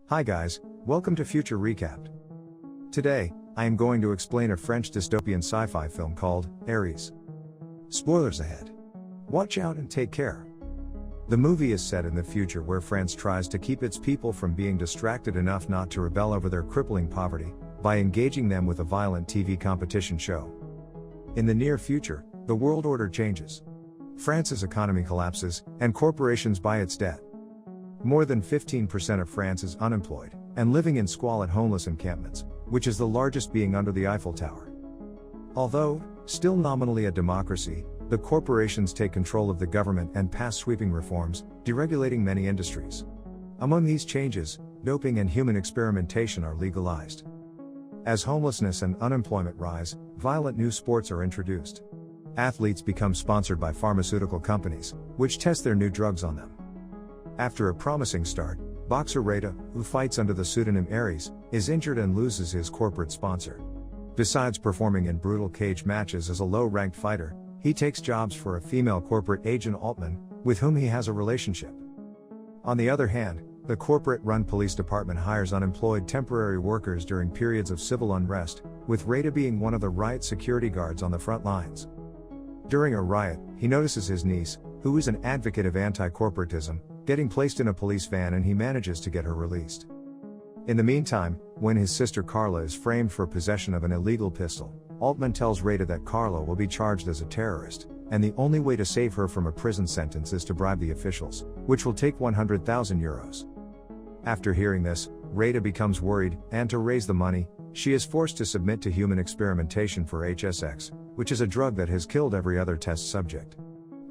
Hi guys, welcome to Future Recapped. Today, I am going to explain a French dystopian sci-fi film called Ares. Spoilers ahead. Watch out and take care. The movie is set in the future where France tries to keep its people from being distracted enough not to rebel over their crippling poverty, by engaging them with a violent TV competition show. In the near future, the world order changes. France's economy collapses, and corporations buy its debt. More than 15% of France is unemployed, and living in squalid homeless encampments, which is the largest being under the Eiffel Tower. Although, still nominally a democracy, the corporations take control of the government and pass sweeping reforms, deregulating many industries. Among these changes, doping and human experimentation are legalized. As homelessness and unemployment rise, violent new sports are introduced. Athletes become sponsored by pharmaceutical companies, which test their new drugs on them. After a promising start, boxer Reda, who fights under the pseudonym Ares, is injured and loses his corporate sponsor. Besides performing in brutal cage matches as a low-ranked fighter, he takes jobs for a female corporate agent Altman, with whom he has a relationship. On the other hand, the corporate-run police department hires unemployed temporary workers during periods of civil unrest, with Reda being one of the riot security guards on the front lines. During a riot, he notices his niece, who is an advocate of anti-corporatism, getting placed in a police van and he manages to get her released. In the meantime, when his sister Carla is framed for possession of an illegal pistol, Altman tells Reda that Carla will be charged as a terrorist, and the only way to save her from a prison sentence is to bribe the officials, which will take 100,000 euros. After hearing this, Reda becomes worried, and to raise the money, she is forced to submit to human experimentation for HSX, which is a drug that has killed every other test subject.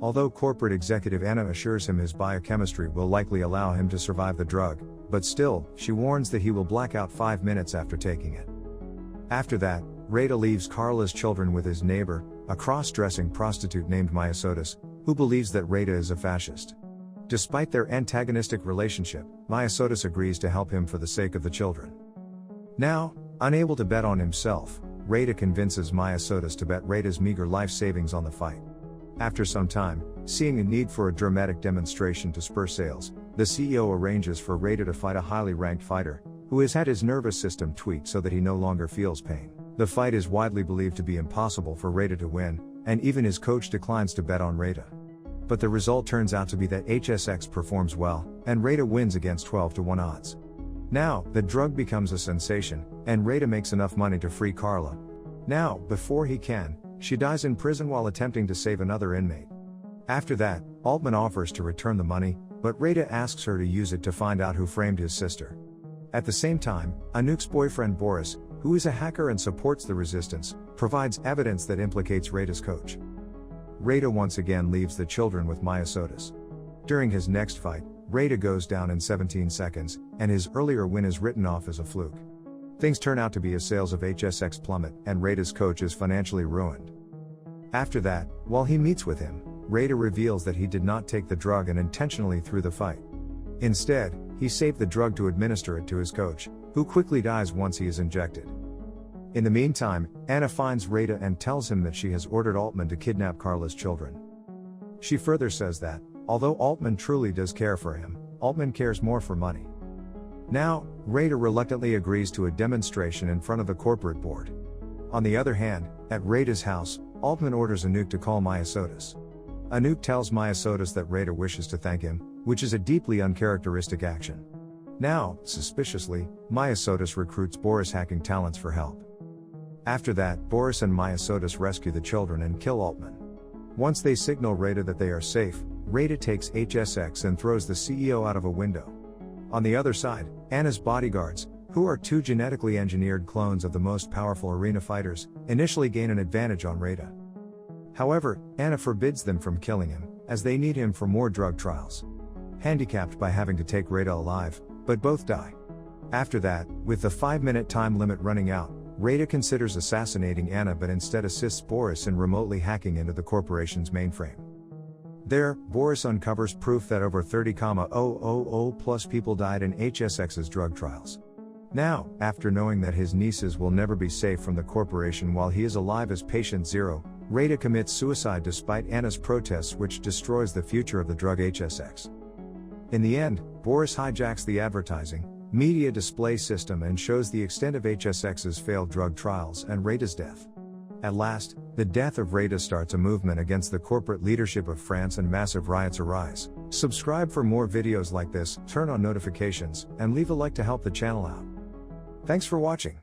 Although corporate executive Anna assures him his biochemistry will likely allow him to survive the drug, but still, she warns that he will black out 5 minutes after taking it. After that, Reda leaves Carla's children with his neighbor, a cross-dressing prostitute named Myosotis, who believes that Reda is a fascist. Despite their antagonistic relationship, Myosotis agrees to help him for the sake of the children. Now, unable to bet on himself, Reda convinces Myosotis to bet Reda's meager life savings on the fight. After some time, seeing a need for a dramatic demonstration to spur sales, the CEO arranges for Reda to fight a highly ranked fighter, who has had his nervous system tweaked so that he no longer feels pain. The fight is widely believed to be impossible for Reda to win, and even his coach declines to bet on Reda. But the result turns out to be that HSX performs well, and Reda wins against 12-1 odds. Now, the drug becomes a sensation, and Reda makes enough money to free Carla. Now, before he can, she dies in prison while attempting to save another inmate. After that, Altman offers to return the money, but Reda asks her to use it to find out who framed his sister. At the same time, Anouk's boyfriend Poorest, who is a hacker and supports the resistance, provides evidence that implicates Reda's coach. Reda once again leaves the children with Myosotis. During his next fight, Reda goes down in 17 seconds, and his earlier win is written off as a fluke. Things turn out to be as sales of HSX plummet, and Reda's coach is financially ruined. After that, while he meets with him, Reda reveals that he did not take the drug and intentionally threw the fight. Instead, he saved the drug to administer it to his coach, who quickly dies once he is injected. In the meantime, Anna finds Reda and tells him that she has ordered Altman to kidnap Carla's children. She further says that, although Altman truly does care for him, Altman cares more for money. Now, Reda reluctantly agrees to a demonstration in front of the corporate board. On the other hand, at Reda's house, Altman orders Anouk to call Myosotis. Anouk tells Myosotis that Reda wishes to thank him, which is a deeply uncharacteristic action. Now, suspiciously, Myosotis recruits Boris' hacking talents for help. After that, Boris and Myosotis rescue the children and kill Altman. Once they signal Reda that they are safe, Reda takes HSX and throws the CEO out of a window. On the other side, Anna's bodyguards, who are two genetically engineered clones of the most powerful arena fighters, initially gain an advantage on Reda. However, Anna forbids them from killing him, as they need him for more drug trials. Handicapped by having to take Reda alive, but both die. After that, with the 5-minute time limit running out, Reda considers assassinating Anna but instead assists Boris in remotely hacking into the corporation's mainframe. There, Boris uncovers proof that over 30,000 plus people died in HSX's drug trials. Now, after knowing that his nieces will never be safe from the corporation while he is alive as Patient Zero, Reda commits suicide despite Anna's protests, which destroys the future of the drug HSX. In the end, Boris hijacks the advertising, media display system and shows the extent of HSX's failed drug trials and Reyda's death. At last, the death of Reyda starts a movement against the corporate leadership of France and massive riots arise. Subscribe for more videos like this, turn on notifications, and leave a like to help the channel out. Thanks for watching.